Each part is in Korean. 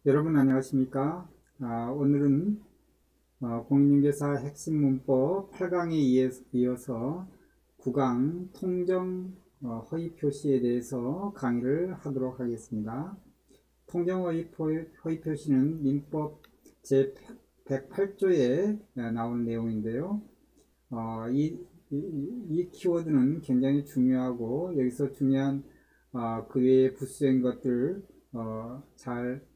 여러분 안녕하십니까? 오늘은 공인중개사 핵심 문법 8강에 이어서 9강 통정 허위 표시에 대해서 강의를 하도록 하겠습니다. 통정 허위 표시는 민법 제 108조에 나오는 내용인데요. 이 키워드는 굉장히 중요하고 여기서 중요한 그 외에 부수적인 것들 잘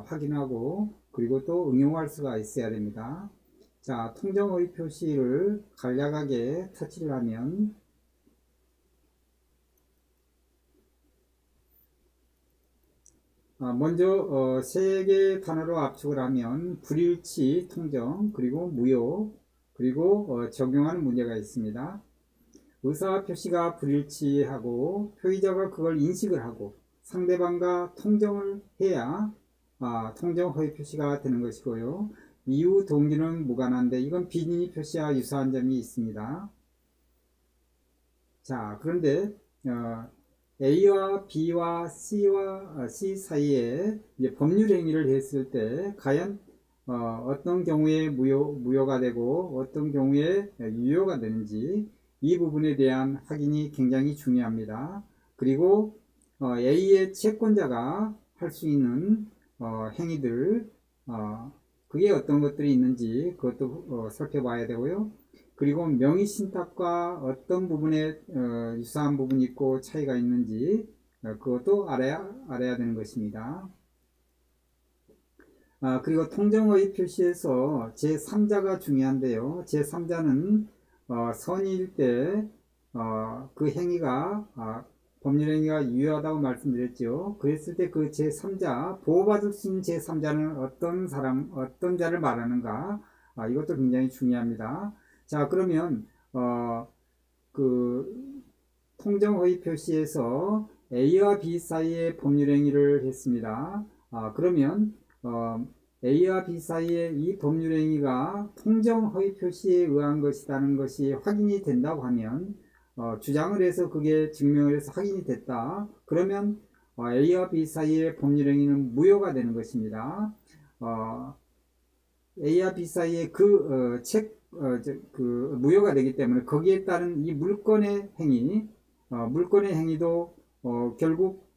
확인하고 그리고 또 응용할 수가 있어야 됩니다. 자, 통정허위 표시를 간략하게 터치를 하면 먼저 세 개의 단어로 압축을 하면 불일치, 통정, 그리고 무효, 그리고 적용하는 문제가 있습니다. 의사표시가 불일치하고 표의자가 그걸 인식을 하고 상대방과 통정을 해야 통정 허위 표시가 되는 것이고요. 이유 동기는 무관한데 이건 비진이 표시와 유사한 점이 있습니다. 자, 그런데 A와 B와 C 사이에 이제 법률 행위를 했을 때 과연 어떤 경우에 무효가 되고 어떤 경우에 유효가 되는지 이 부분에 대한 확인이 굉장히 중요합니다. 그리고 A의 채권자가 할 수 있는 행위들 그게 어떤 것들이 있는지 그것도 살펴봐야 되고요. 그리고 명의신탁과 어떤 부분에 유사한 부분이 있고 차이가 있는지 그것도 알아야 되는 것입니다. 그리고 통정허위 표시에서 제3자가 중요한데요. 제3자는 선의일 때 그 행위가 법률행위가 유효하다고 말씀드렸죠. 그랬을 때 그 제3자, 보호받을 수 있는 제3자는 어떤 자를 말하는가, 이것도 굉장히 중요합니다. 자, 그러면 그 통정허위 표시에서 A와 B 사이에 법률행위를 했습니다. 그러면 A와 B 사이에 이 법률행위가 통정허위 표시에 의한 것이라는 것이 확인이 된다고 하면 주장을 해서 그게 증명을 해서 확인이 됐다. 그러면 A와 B 사이의 법률행위는 무효가 되는 것입니다. A와 B 사이에 무효가 되기 때문에 거기에 따른 이 물권의 행위도 결국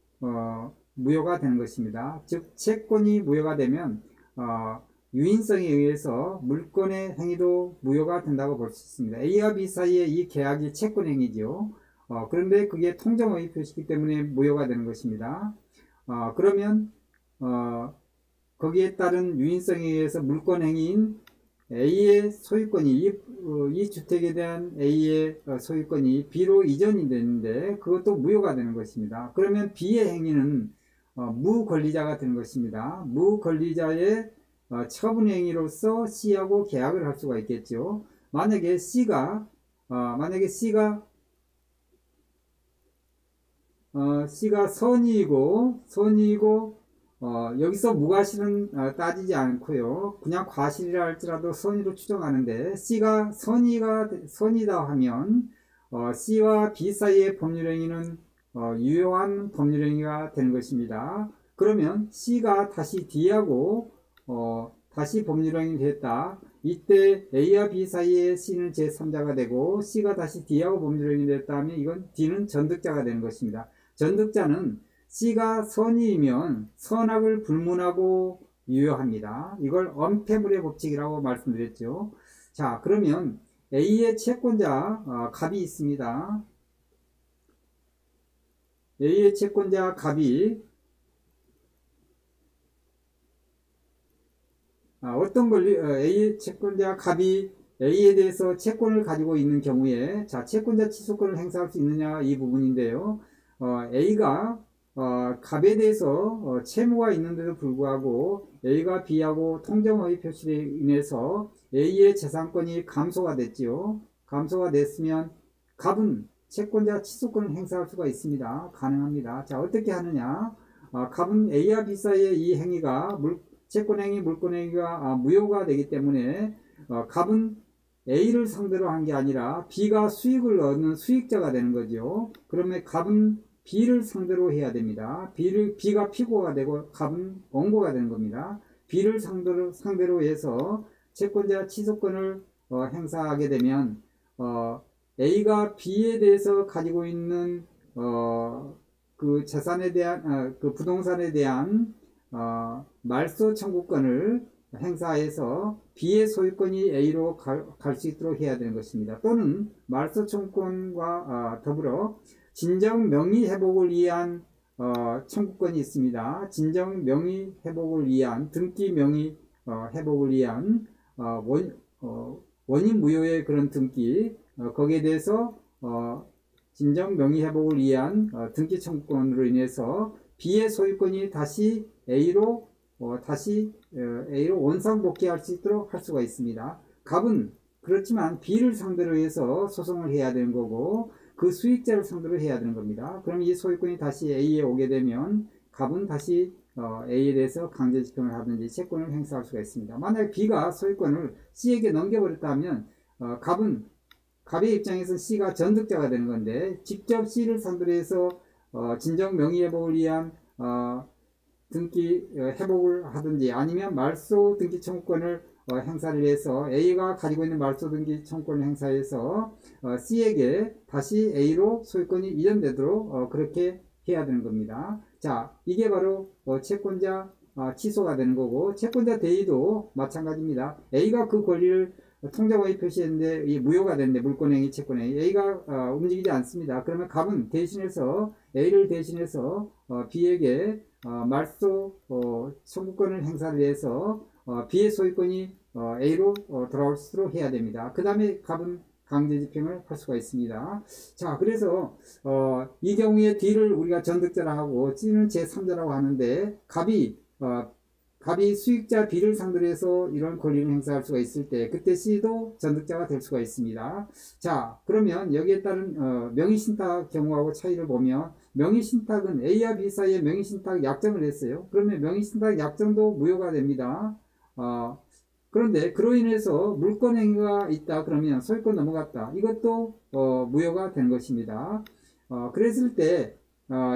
무효가 되는 것입니다. 즉 채권이 무효가 되면 유인성에 의해서 물권의 행위도 무효가 된다고 볼 수 있습니다. A와 B 사이의 이 계약이 채권 행위죠. 그런데 그게 통정허위 표시이기 때문에 무효가 되는 것입니다. 그러면 거기에 따른 유인성에 의해서 물권 행위인 A의 소유권이 이 주택에 대한 A의 소유권이 B로 이전이 되는데 그것도 무효가 되는 것입니다. 그러면 B의 행위는 무권리자가 되는 것입니다. 무권리자의 처분 행위로서 C하고 계약을 할 수가 있겠죠. 만약에 C가 선의이고 여기서 무과실은 따지지 않고요. 그냥 과실이라 할지라도 선의로 추정하는데 C가 선의다 하면 C와 B 사이의 법률행위는 유효한 법률행위가 되는 것입니다. 그러면 C가 다시 D하고 다시 법률행위를 했다. 이때 A와 B 사이에 C는 제3자가 되고 C가 다시 D하고 법률행위를 했다 하면 이건 D는 전득자가 되는 것입니다. 전득자는 C가 선의이면 선악을 불문하고 유효합니다. 이걸 엄폐물의 법칙이라고 말씀드렸죠. 자, 그러면 A의 채권자 갑이 있습니다. A의 채권자 갑이 A의 채권자 갑이 A에 대해서 채권을 가지고 있는 경우에 자, 채권자 취소권을 행사할 수 있느냐 이 부분인데요. A가 갑에 대해서 채무가 있는데도 불구하고 A가 B하고 통정허위 표시로 인해서 A의 재산권이 감소가 됐지요. 감소가 됐으면 갑은 채권자 취소권을 행사할 수가 있습니다. 가능합니다. 자, 어떻게 하느냐? 갑은 A와 B 사이의 이 행위가 채권행위, 물권행위가 무효가 되기 때문에 갑은 A를 상대로 한 게 아니라 B가 수익을 얻는 수익자가 되는 거죠. 그러면 갑은 B를 상대로 해야 됩니다. B가 피고가 되고 갑은 원고가 되는 겁니다. B를 상대로 해서 채권자 취소권을 행사하게 되면 A가 B에 대해서 가지고 있는 그 재산에 대한 그 부동산에 대한 말소 청구권을 행사해서 B의 소유권이 A로 갈 수 있도록 해야 되는 것입니다. 또는 말소 청구권과 더불어 진정 명의 회복을 위한 청구권이 있습니다. 진정 명의 회복을 위한 등기 명의 회복을 위한 원인 무효의 그런 등기 거기에 대해서 진정 명의 회복을 위한 등기 청구권으로 인해서 B의 소유권이 다시 A로 원상복귀할 수 있도록 할 수가 있습니다. 갑은 그렇지만 B를 상대로 해서 소송을 해야 되는 거고 그 수익자를 상대로 해야 되는 겁니다. 그럼 이 소유권이 다시 A에 오게 되면 갑은 다시 A에 대해서 강제집행을 하든지 채권을 행사할 수가 있습니다. 만약 B가 소유권을 C에게 넘겨버렸다면 갑의 입장에서 C가 전득자가 되는 건데 직접 C를 상대로 해서 진정 명의회복을 위한 등기 회복을 하든지 아니면 말소 등기 청구권을 행사를 해서 A가 가지고 있는 말소 등기 청구권을 행사해서 C에게 다시 A로 소유권이 이전되도록 그렇게 해야 되는 겁니다. 자, 이게 바로 채권자 취소가 되는 거고 채권자 대의도 마찬가지입니다. A가 그 권리를 통장화에 표시했는데 이 무효가 됐는데 물권행위 채권행위 A가 움직이지 않습니다. 그러면 갑은 대신해서 A를 대신해서 B에게 말소 청구권을 행사를 해서 B의 소유권이 A로 돌아올 수 있도록 해야 됩니다. 그 다음에 갑은 강제집행을 할 수가 있습니다. 자, 그래서 이 경우에 D를 우리가 전득자라 하고 C는 제3자라고 하는데 갑이 수익자 B를 상대로 해서 이런 권리를 행사할 수가 있을 때 그때 C도 전득자가 될 수가 있습니다. 자, 그러면 여기에 따른 명의신탁 경우하고 차이를 보면 명의신탁은 A와 B 사이에 명의신탁 약정을 했어요. 그러면 명의신탁 약정도 무효가 됩니다. 그런데 그로 인해서 물권행위가 있다 그러면 소유권 넘어갔다 이것도 무효가 된 것입니다. 그랬을 때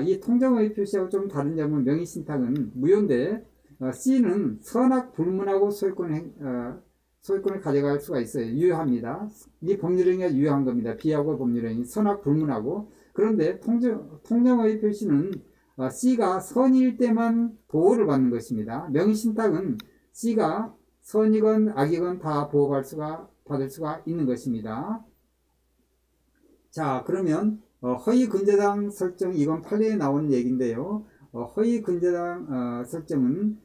이 통장의 표시하고 좀 다른 점은 명의신탁은 무효인데 C는 선악 불문하고 소유권을 가져갈 수가 있어요. 유효합니다. 이 법률행위가 유효한 겁니다. B하고 법률행위 선악 불문하고. 그런데 통정의 표시는 C가 선일 때만 보호를 받는 것입니다. 명의신탁은 C가 선이건 악이건 다 받을 수가 있는 것입니다. 자, 그러면 허위 근저당 설정 이건 판례에 나온 얘기인데요. 허위 근저당 설정은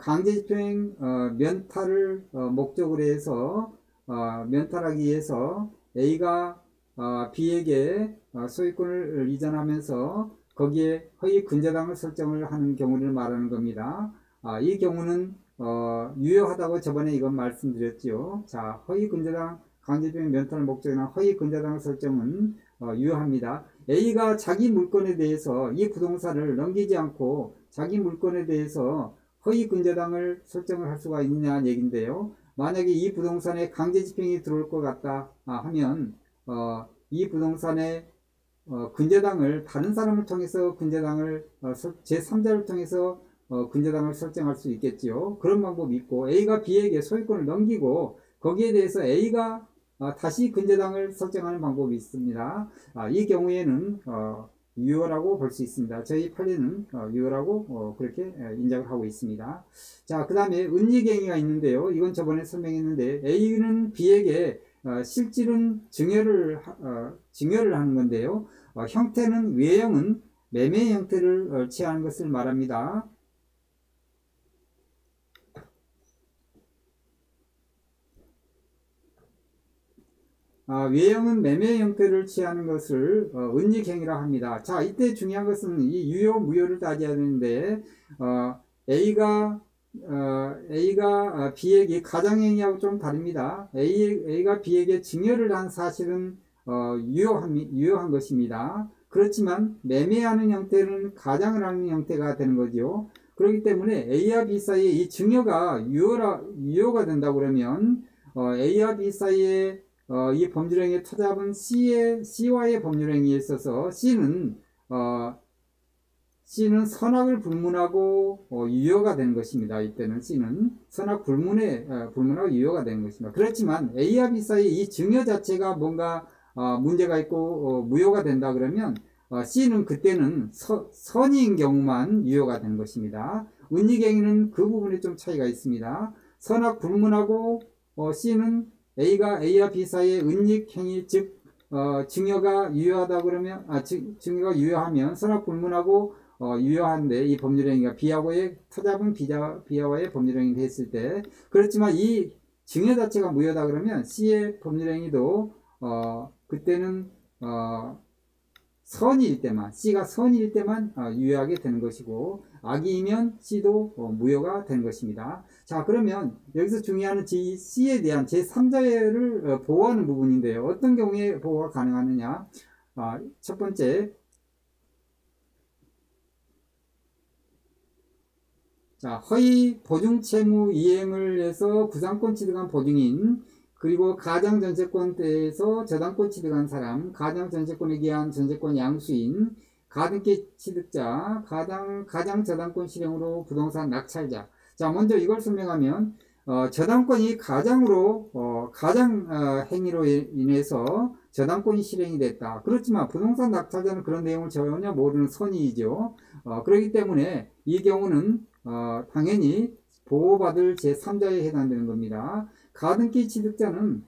강제집행 면탈을 목적으로 해서 면탈하기 위해서 A가 B에게 소유권을 이전하면서 거기에 허위 근저당을 설정을 하는 경우를 말하는 겁니다. 이 경우는 유효하다고 저번에 이건 말씀드렸죠. 자, 허위 근저당 강제집행 면탈을 목적으로 한 허위 근저당 설정은 유효합니다. A가 자기 물건에 대해서 이 부동산을 넘기지 않고 자기 물건에 대해서 허위 근저당을 설정을 할 수가 있느냐는 얘기인데요. 만약에 이 부동산에 강제집행이 들어올 것 같다 하면 이 부동산에 근저당을 다른 사람을 통해서 근저당을 제3자를 통해서 근저당을 설정할 수 있겠지요. 그런 방법이 있고 A가 B에게 소유권을 넘기고 거기에 대해서 A가 다시 근저당을 설정하는 방법이 있습니다. 이 경우에는 유효라고 볼 수 있습니다. 저희 판례는 유효라고 그렇게 인정을 하고 있습니다. 자, 그 다음에 은닉행위가 있는데요. 이건 저번에 설명했는데 A는 B에게 실질은 증여를 하는 건데요. 형태는 외형은 매매 형태를 취하는 것을 말합니다. 외형은 매매 형태를 취하는 것을 은닉행위라 합니다. 자, 이때 중요한 것은 이 유효 무효를 따져야 되는데 A가 B에게 가장행위하고 좀 다릅니다. A가 B에게 증여를 한 사실은 유효한 것입니다. 그렇지만 매매하는 형태는 가장을 하는 형태가 되는 거죠. 그렇기 때문에 A와 B 사이에 이 증여가 유효가 된다고 그러면 A와 B 사이에 이 법률행위에 터잡은 C와의 법률행위에 있어서 C는 C는 선악을 불문하고 유효가 되는 것입니다. 이때는 C는 선악 불문하고 유효가 되는 것입니다. 그렇지만 A와 B 사이 이 증여 자체가 뭔가 문제가 있고 무효가 된다 그러면 C는 그때는 선의인 경우만 유효가 되는 것입니다. 은닉행위는 그 부분에 좀 차이가 있습니다. 선악 불문하고 C는 A가 A와 B 사이의 은닉행위 즉 증여가 유효하다 그러면 증여가 유효하면 선악 불문하고 유효한데 이 법률행위가 B하고의 터잡은 B와의 법률행위 됐을 때 그렇지만 이 증여 자체가 무효다 그러면 C의 법률행위도 그때는 선일 때만 C가 선일 때만 유효하게 되는 것이고 악이면 C도 무효가 되는 것입니다. 자 그러면 여기서 중요한 C에 대한 제3자를 보호하는 부분인데요. 어떤 경우에 보호가 가능하느냐. 첫 번째 자, 허위 보증채무 이행을 해서 구상권 취득한 보증인 그리고 가장전세권에서 저당권 취득한 사람, 가장전세권에 기한 전세권 양수인, 가등기 취득자, 가장저당권 실행으로 부동산 낙찰자. 자, 먼저 이걸 설명하면 저당권이 가장 행위로 인해서 저당권이 실행이 됐다. 그렇지만 부동산 낙찰자는 그런 내용을 전혀 모르는 선의이죠. 그렇기 때문에 이 경우는 당연히 보호받을 제3자에 해당되는 겁니다. 가등기 취득자는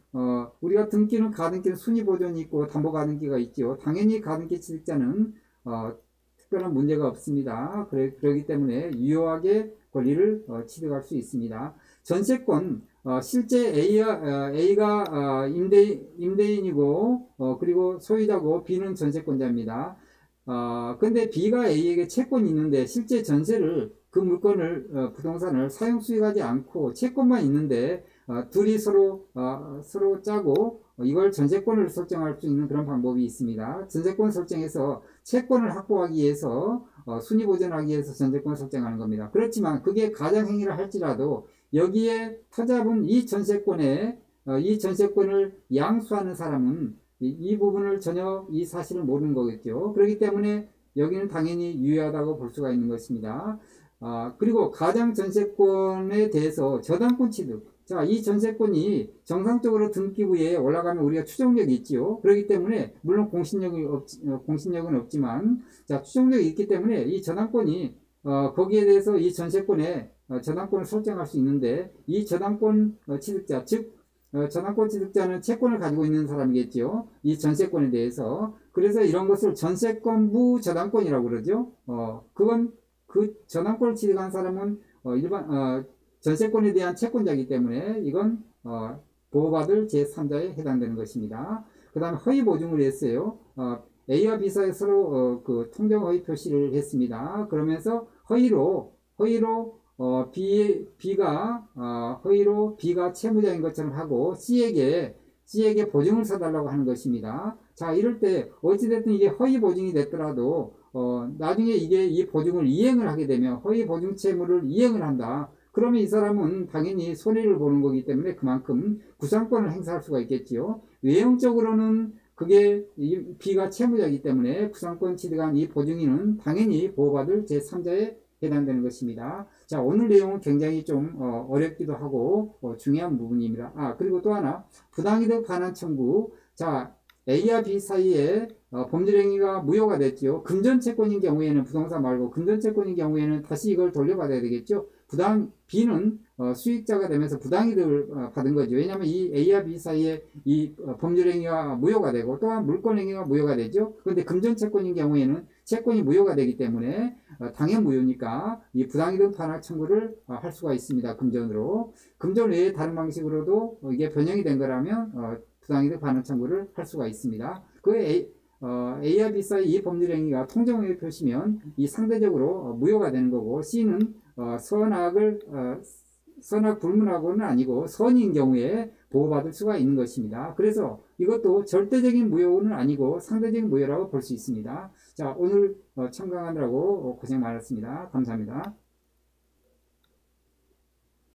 우리가 등기는 가등기는 순위보존이 있고 담보가등기가 있죠. 당연히 가등기 취득자는 특별한 문제가 없습니다. 그렇기 때문에 유효하게 권리를 취득할 수 있습니다. 전세권 실제 A가 임대인이고 그리고 소유자고 B는 전세권자입니다. 근데 B가 A에게 채권이 있는데 실제 전세를 그 물건을 부동산을 사용 수익하지 않고 채권만 있는데 둘이 서로 짜고 이걸 전세권을 설정할 수 있는 그런 방법이 있습니다. 전세권 설정해서 채권을 확보하기 위해서 순위 보존하기 위해서 전세권을 설정하는 겁니다. 그렇지만 그게 가장행위를 할지라도 여기에 터잡은 이 전세권을 양수하는 사람은 이 부분을 전혀 이 사실을 모르는 거겠죠. 그렇기 때문에 여기는 당연히 유효하다고 볼 수가 있는 것입니다. 그리고 가장전세권에 대해서 저당권 취득. 자, 이 전세권이 정상적으로 등기부에 올라가면 우리가 추정력이 있지요. 그렇기 때문에, 물론 공신력은 없지만, 자, 추정력이 있기 때문에 이 저당권이, 거기에 대해서 이 전세권에 저당권을 설정할 수 있는데, 이 저당권 취득자, 즉, 저당권 취득자는 채권을 가지고 있는 사람이겠지요. 이 전세권에 대해서. 그래서 이런 것을 전세권부 저당권이라고 그러죠. 그건 그 저당권을 취득한 사람은 전세권에 대한 채권자이기 때문에 이건 보호받을 제3자에 해당되는 것입니다. 그 다음에 허위 보증을 했어요. A와 B 사이에 서로 그 통정 허위 표시를 했습니다. 그러면서 허위로 B가 채무자인 것처럼 하고 C에게 보증을 서달라고 하는 것입니다. 자, 이럴 때 어찌됐든 이게 허위 보증이 됐더라도 나중에 이 보증을 이행을 하게 되면 허위 보증 채무를 이행을 한다. 그러면 이 사람은 당연히 손해를 보는 거기 때문에 그만큼 구상권을 행사할 수가 있겠지요. 외형적으로는 그게 B가 채무자이기 때문에 구상권 취득한 이 보증인은 당연히 보호받을 제3자에 해당되는 것입니다. 자, 오늘 내용은 굉장히 좀 어렵기도 하고 중요한 부분입니다. 그리고 또 하나 부당이득 반환 청구. 자, A와 B 사이에 범죄행위가 무효가 됐죠. 금전채권인 경우에는 부동산 말고 금전채권인 경우에는 다시 이걸 돌려받아야 되겠죠. B는 수익자가 되면서 부당이득을 받은 거죠. 왜냐하면 이 A와 B 사이에 이 법률행위가 무효가 되고 또한 물권행위가 무효가 되죠. 그런데 금전채권인 경우에는 채권이 무효가 되기 때문에 당연 무효니까 이 부당이득 반환 청구를 할 수가 있습니다. 금전으로. 금전 외에 다른 방식으로도 이게 변형이 된 거라면 부당이득 반환 청구를 할 수가 있습니다. 그 A와 B 사이 이 법률행위가 통정의 표시면 이 상대적으로 무효가 되는 거고 C는 선악 불문하고는 아니고 선인 경우에 보호받을 수가 있는 것입니다. 그래서 이것도 절대적인 무효는 아니고 상대적인 무효라고 볼 수 있습니다. 자, 오늘 청강하느라고 고생 많았습니다. 감사합니다.